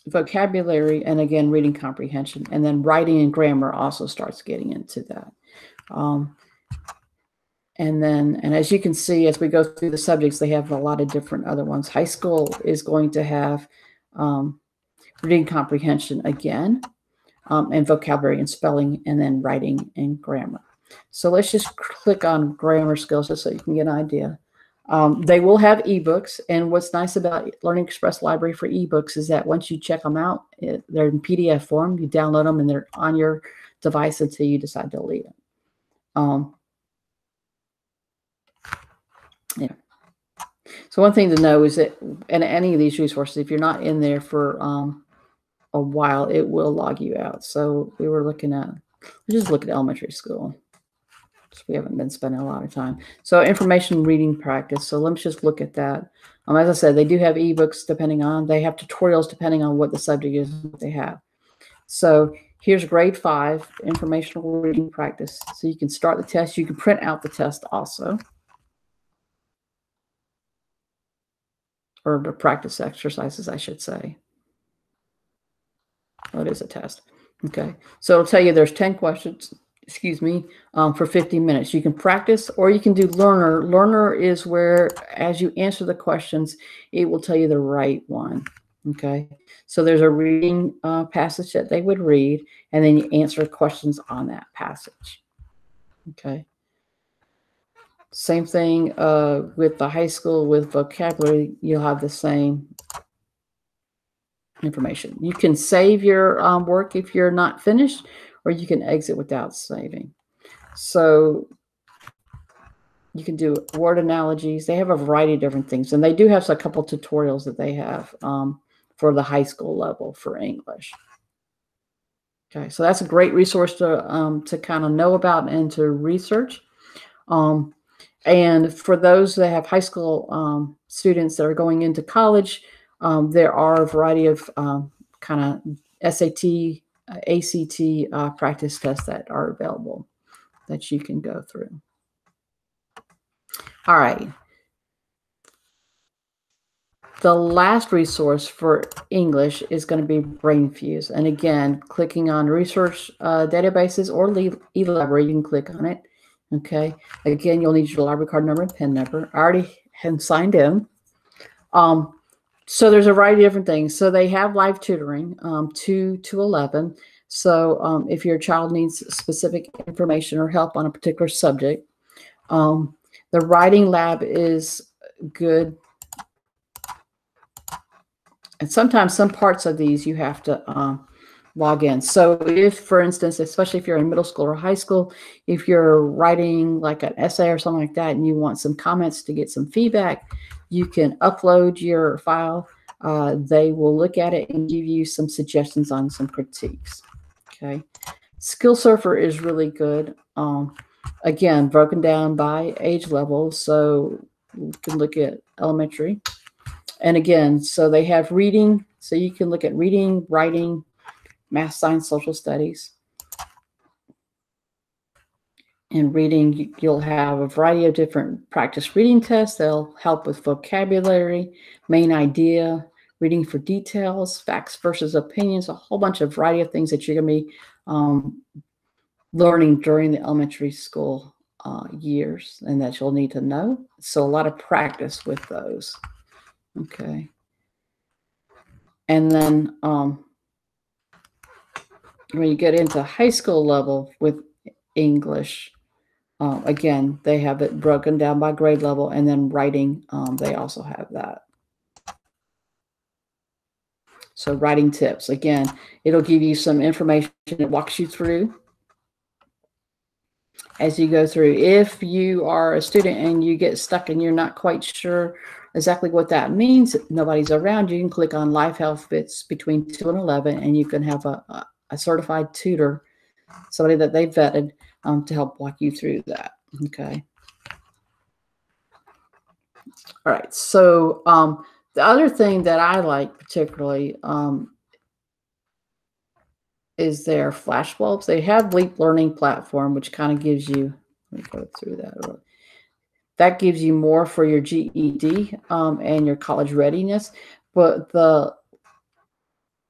vocabulary and, again, reading comprehension. And then writing and grammar also starts getting into that. And as you can see, as we go through the subjects, they have a lot of different other ones. High school is going to have reading comprehension again, and vocabulary and spelling, and then writing and grammar. So let's just click on grammar skills just so you can get an idea. They will have ebooks, and what's nice about Learning Express Library for ebooks is that once you check them out, they're in PDF form. You download them, and they're on your device until you decide to delete them. Yeah. So one thing to know is that in any of these resources, if you're not in there for a while, it will log you out. So we were looking at, just look at elementary school. So we haven't been spending a lot of time. So information reading practice. So let's just look at that. As I said, they do have ebooks depending on, they have tutorials depending on what the subject is that they have. So here's grade 5, informational reading practice. So you can start the test. You can print out the test also, or the practice exercises, I should say. Oh, it is a test. Okay. So it'll tell you there's 10 questions, for 50 minutes. You can practice, or you can do learner. Learner is where, as you answer the questions, it will tell you the right one. Okay. So there's a reading passage that they would read, and then you answer questions on that passage. Okay. Same thing with the high school with vocabulary. You'll have the same information. You can save your work if you're not finished, or you can exit without saving. So you can do word analogies. They have a variety of different things, and they do have a couple tutorials that they have for the high school level for English. Okay, so that's a great resource to kind of know about and to research. And for those that have high school students that are going into college, there are a variety of kind of SAT, ACT practice tests that are available that you can go through. All right. The last resource for English is going to be BrainFuse. And again, clicking on research databases or e-library, you can click on it. Okay. Again, you'll need your library card number and PIN number. I already had signed in. So there's a variety of different things. So they have live tutoring, 2 to 11. So if your child needs specific information or help on a particular subject, the writing lab is good. And sometimes some parts of these you have to log in. So if, for instance, especially if you're in middle school or high school, if you're writing like an essay or something like that and you want some comments to get some feedback, you can upload your file. They will look at it and give you some suggestions on some critiques. Okay. Skill Surfer is really good. Again, broken down by age level. So you can look at elementary. And again, so they have reading. So you can look at reading, writing, math, science, social studies. In reading, you'll have a variety of different practice reading tests. They'll help with vocabulary, main idea, reading for details, facts versus opinions, a whole bunch of variety of things that you're going to be learning during the elementary school years and that you'll need to know. So a lot of practice with those. Okay. And then when you get into high school level with English, again, they have it broken down by grade level, and then writing, they also have that. So writing tips, again, it'll give you some information. It walks you through as you go through. If you are a student and you get stuck and you're not quite sure exactly what that means, nobody's around, you can click on Life Health Fits between 2 and 11, and you can have a certified tutor, somebody that they vetted, to help walk you through that. Okay. All right. So the other thing that I like particularly is their flash bulbs. They have Leap Learning Platform, which kind of gives you, let me go through that. That gives you more for your GED and your college readiness. But the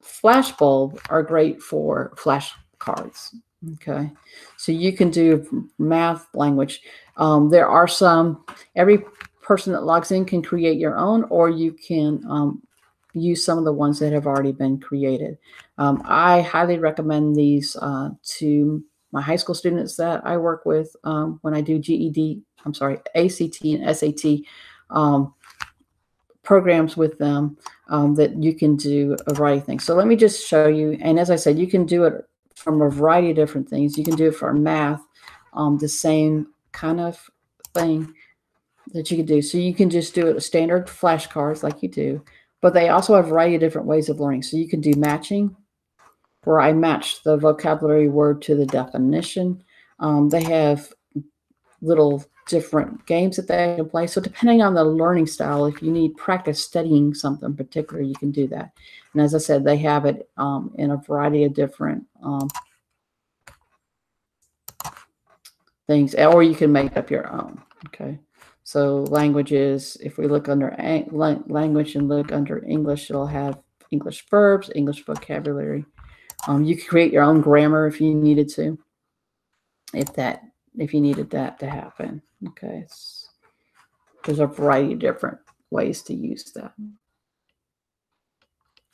flash bulb are great for flashcards. Okay. So you can do math, language. There are some, every person that logs in can create your own, or you can use some of the ones that have already been created. I highly recommend these to my high school students that I work with when I do ACT and SAT programs with them, that you can do a variety of things. So let me just show you. And as I said, you can do it from a variety of different things. You can do it for math, the same kind of thing that you can do. So you can just do it standard flashcards like you do, but they also have a variety of different ways of learning. So you can do matching, where I match the vocabulary word to the definition. They have little different games that they can play. So depending on the learning style, if you need practice studying something particular, you can do that. And as I said, they have it in a variety of different things, or you can make up your own. Okay. So languages, if we look under language and look under English, it'll have English verbs, English vocabulary. You can create your own grammar if you needed to, if you needed that to happen. Okay. There's a variety of different ways to use that.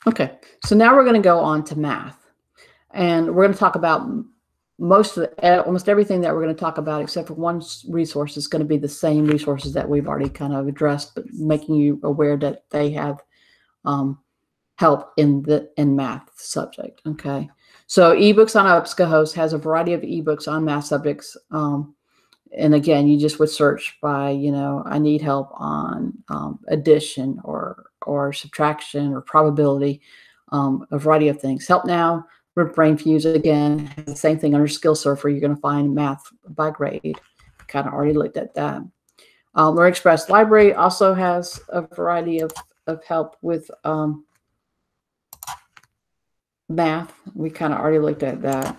Okay. So now we're going to go on to math, and we're going to talk about almost everything that we're going to talk about, except for one resource, is going to be the same resources that we've already kind of addressed, but making you aware that they have help in math subject. Okay. So eBooks on EBSCOhost has a variety of ebooks on math subjects. And again, you just would search by, I need help on addition or subtraction or probability, a variety of things. Help Now, Brain Fuse, again, the same thing under Skill Surfer. You're going to find math by grade. Kind of already looked at that. Learn Express Library also has a variety of help with math. We kind of already looked at that.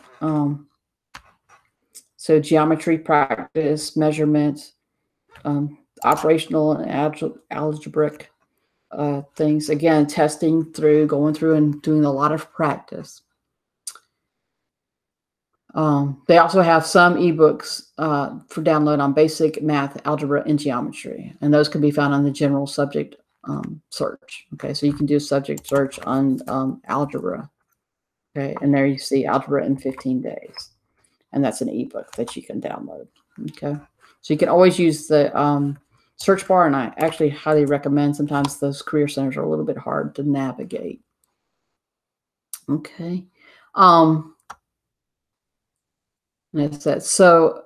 So geometry practice, measurements, operational and algebraic things. Again, going through and doing a lot of practice. They also have some ebooks for download on basic math, algebra, and geometry, and those can be found on the general subject search. Okay, so you can do a subject search on algebra. Okay, and there you see algebra in 15 days, and that's an ebook that you can download. Okay, so you can always use the search bar, and I actually highly recommend. Sometimes those career centers are a little bit hard to navigate. Okay. That's it. So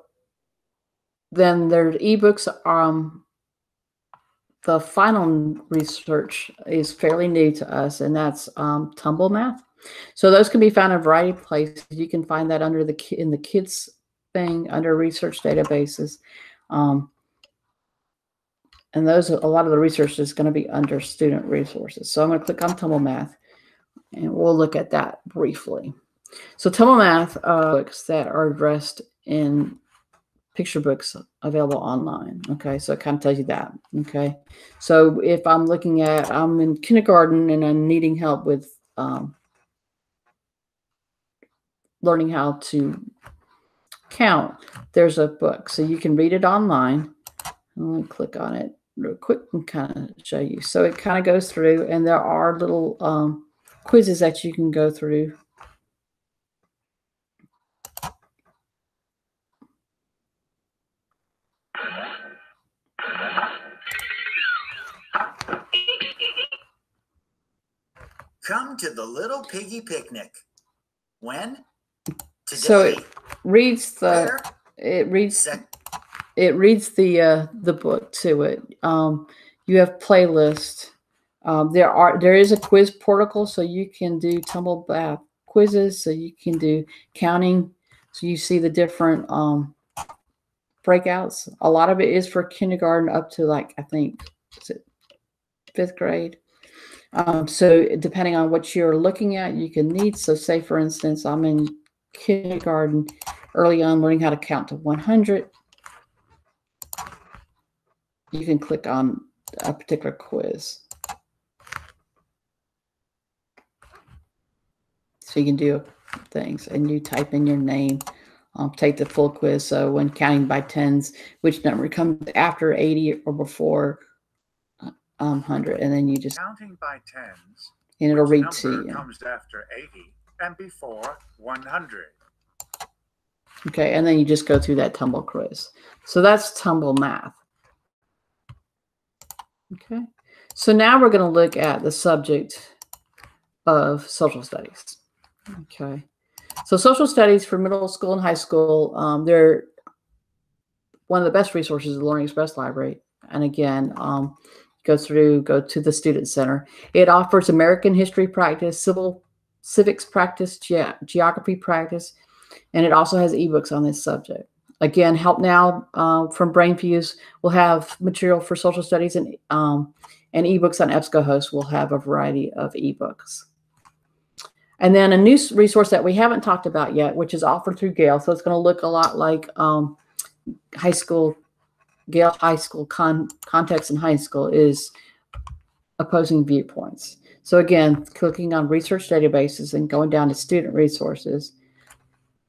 then there's ebooks. The final research is fairly new to us, and that's Tumble Math. So those can be found in a variety of places. You can find that under in the kids thing under research databases, and those a lot of the research is going to be under student resources. So I'm going to click on Tumble Math, and we'll look at that briefly. So Tumble Math books that are addressed in picture books available online. Okay, so it kind of tells you that. Okay, so if I'm looking at, I'm in kindergarten and I'm needing help with learning how to count, there's a book. So you can read it online. I'm going to click on it real quick and kind of show you. So it kind of goes through, and there are little quizzes that you can go through. Come to the Little Piggy Picnic. When? Today. So it reads the Where? it reads the book to it. You have playlists. There is a quiz portal, so you can do Tumble Math quizzes. So you can do counting. So you see the different breakouts. A lot of it is for kindergarten up to, like, I think, is it 5th grade. So depending on what you're looking at, you can need. So say, for instance, I'm in kindergarten, early on, learning how to count to 100. You can click on a particular quiz. So you can do things, and you type in your name, take the full quiz. So when counting by tens, which number comes after 80 or before 100, and then you just counting by tens, and it'll which read to number you. comes after 80 and before 100. Okay, and then you just go through that Tumble quiz. So that's Tumble Math. Okay, so now we're going to look at the subject of social studies. Okay, so social studies for middle school and high school, they're one of the best resources of the Learning Express Library. And again, go to the Student Center. It offers American history practice, civics practice, geography practice, and it also has ebooks on this subject. Again, Help Now from Brainfuse will have material for social studies, and ebooks on EBSCOhost will have a variety of ebooks. And then a new resource that we haven't talked about yet, which is offered through Gale. So it's going to look a lot like high school, Gale High School context in high school, is opposing viewpoints. So again, clicking on research databases and going down to student resources,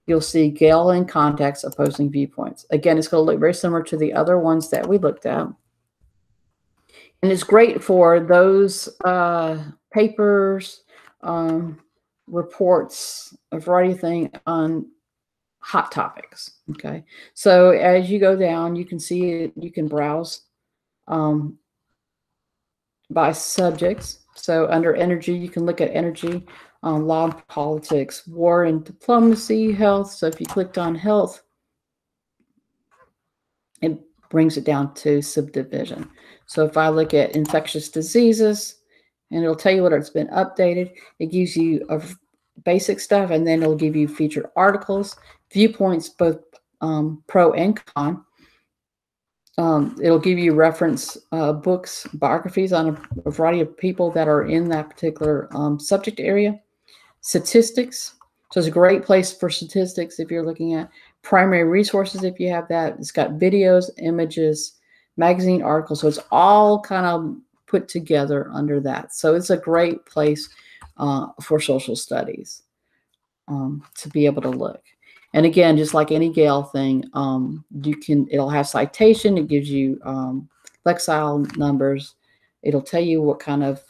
you'll see Gale in context, opposing viewpoints. Again, it's going to look very similar to the other ones that we looked at. And it's great for those papers, reports, a variety of things on hot topics. Okay, so as you go down, you can see it, you can browse by subjects. So under energy, you can look at energy, law and politics, war and diplomacy, health. So if you clicked on health, it brings it down to subdivision. So if I look at infectious diseases, and it'll tell you what it's been updated. It gives you a basic stuff, and then it'll give you featured articles, viewpoints, both pro and con. It'll give you reference books, biographies on a variety of people that are in that particular subject area. Statistics. So it's a great place for statistics if you're looking at primary resources. If you have that, it's got videos, images, magazine articles. So it's all kind of put together under that. So it's a great place for social studies to be able to look. And again, just like any Gale thing, it'll have citation. It gives you lexile numbers. It'll tell you what kind of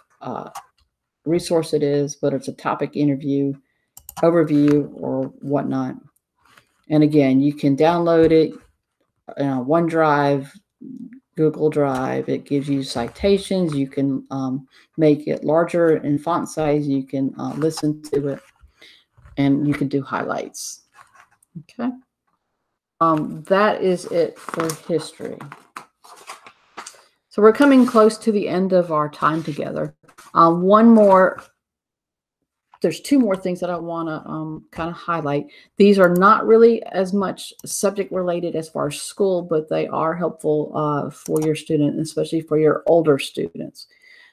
resource it is, whether it's a topic, interview, overview, or whatnot. And again, you can download it, OneDrive, Google Drive. It gives you citations. You can make it larger in font size. You can listen to it, and you can do highlights. Okay. That is it for history. So we're coming close to the end of our time together. There's two more things that I want to kind of highlight. These are not really as much subject related as far as school, but they are helpful for your student, especially for your older students.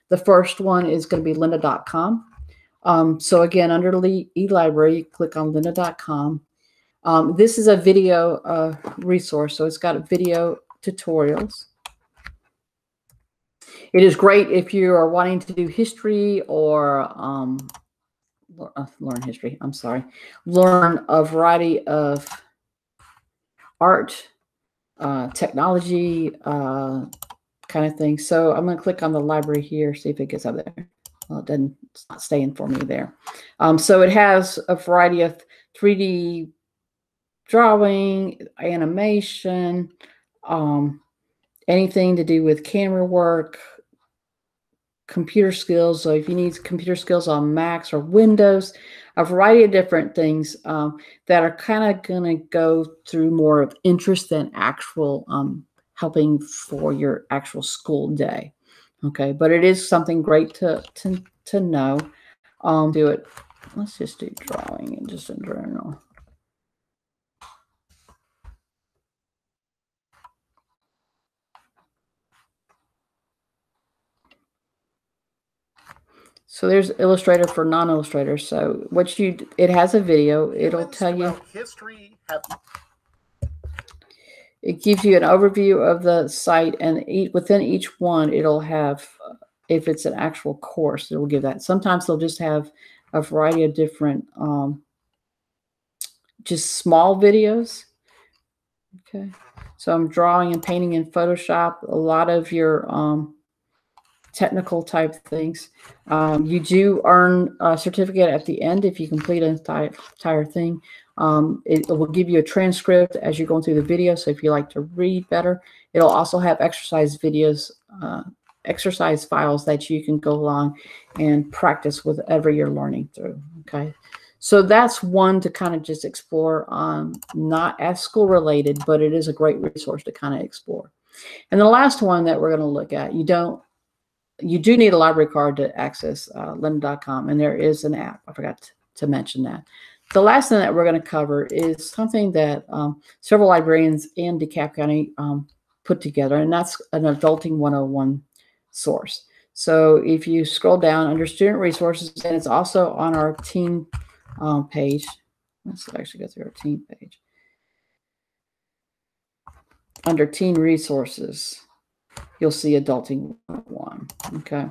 The first one is going to be lynda.com. So again, under the eLibrary, click on lynda.com. This is a video resource, so it's got video tutorials. It is great if you are wanting to do history or learn a variety of art, technology, kind of thing. So I'm going to click on the library here, see if it gets up there. Well, it's not staying for me there. So it has a variety of 3D drawing, animation, anything to do with camera work, computer skills. So if you need computer skills on Macs or Windows, a variety of different things that are kind of going to go through more of interest than actual helping for your actual school day. Okay, but it is something great to know. Do it. Let's just do drawing and just in general. So there's Illustrator for non-illustrators. So it has a video. It'll tell you. It gives you an overview of the site, and within each one, it'll have, if it's an actual course, it will give that. Sometimes they'll just have a variety of different, just small videos. Okay. So I'm drawing and painting in Photoshop. A lot of your technical type things. You do earn a certificate at the end if you complete an entire thing. It will give you a transcript as you're going through the video. So if you like to read better, it'll also have exercise videos, exercise files that you can go along and practice with whatever you're learning through. Okay. So that's one to kind of just explore, not as school related, but it is a great resource to kind of explore. And the last one that we're going to look at, you do need a library card to access lynda.com, and there is an app. I forgot to mention that. The last thing that we're going to cover is something that several librarians in DeKalb County put together, and that's an Adulting 101 source. So if you scroll down under student resources, and it's also on our teen page. Let's actually go through our teen page. Under teen resources, you'll see Adulting 101. Okay.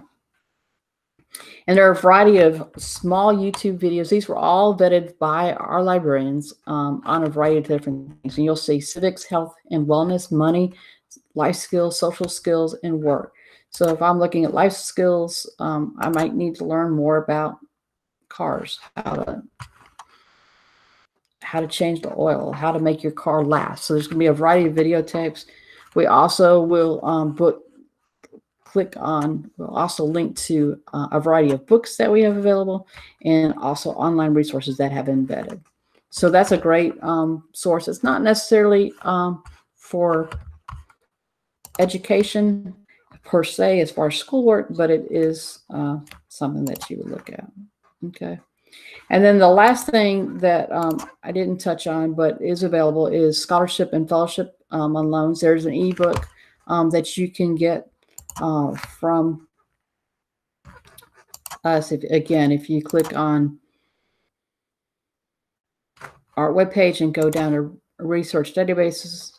And there are a variety of small YouTube videos. These were all vetted by our librarians on a variety of different things. And you'll see civics, health and wellness, money, life skills, social skills, and work. So if I'm looking at life skills, I might need to learn more about cars, how to change the oil, how to make your car last. So there's going to be a variety of video tapes. We also will we'll also link to a variety of books that we have available, and also online resources that have embedded. So that's a great source. It's not necessarily for education per se as far as schoolwork, but it is something that you would look at. Okay. And then the last thing that I didn't touch on but is available is scholarship and fellowship on loans. There's an ebook that you can get from us. If you click on our webpage and go down to research databases,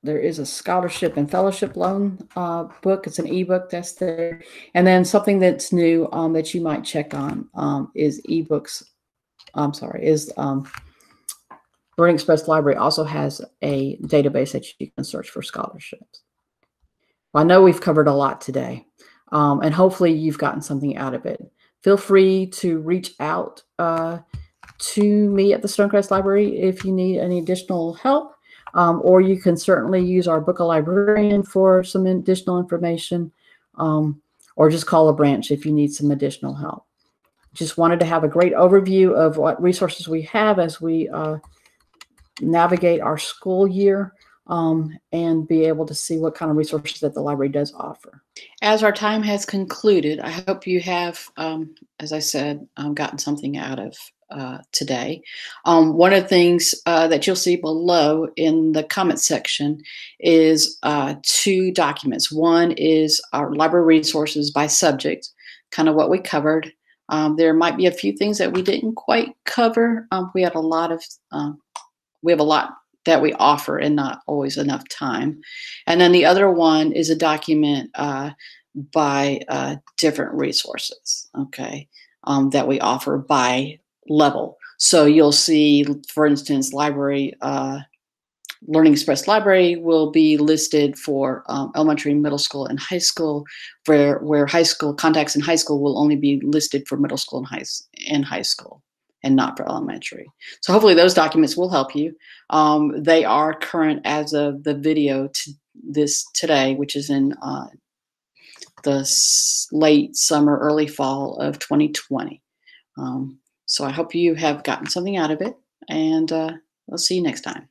there is a scholarship and fellowship loan book. It's an ebook that's there. And then something that's new that you might check on is ebooks I'm sorry, is Learning Express Library also has a database that you can search for scholarships. Well, I know we've covered a lot today, and hopefully you've gotten something out of it. Feel free to reach out to me at the Stonecrest Library if you need any additional help, or you can certainly use our Book a Librarian for some additional information, or just call a branch if you need some additional help. Just wanted to have a great overview of what resources we have as we navigate our school year, and be able to see what kind of resources that the library does offer. As our time has concluded, I hope you have, as I said, gotten something out of today. One of the things that you'll see below in the comment section is 2 documents. One is our library resources by subject, kind of what we covered. There might be a few things that we didn't quite cover. We have a lot that we offer and not always enough time. And then the other one is a document by different resources, okay, that we offer by level. So you'll see, for instance, Learning Express Library will be listed for elementary, middle school, and high school, where high school contacts in high school will only be listed for middle school and high school, and not for elementary. So hopefully those documents will help you. They are current as of the video today, which is in the late summer, early fall of 2020. So I hope you have gotten something out of it, and I'll see you next time.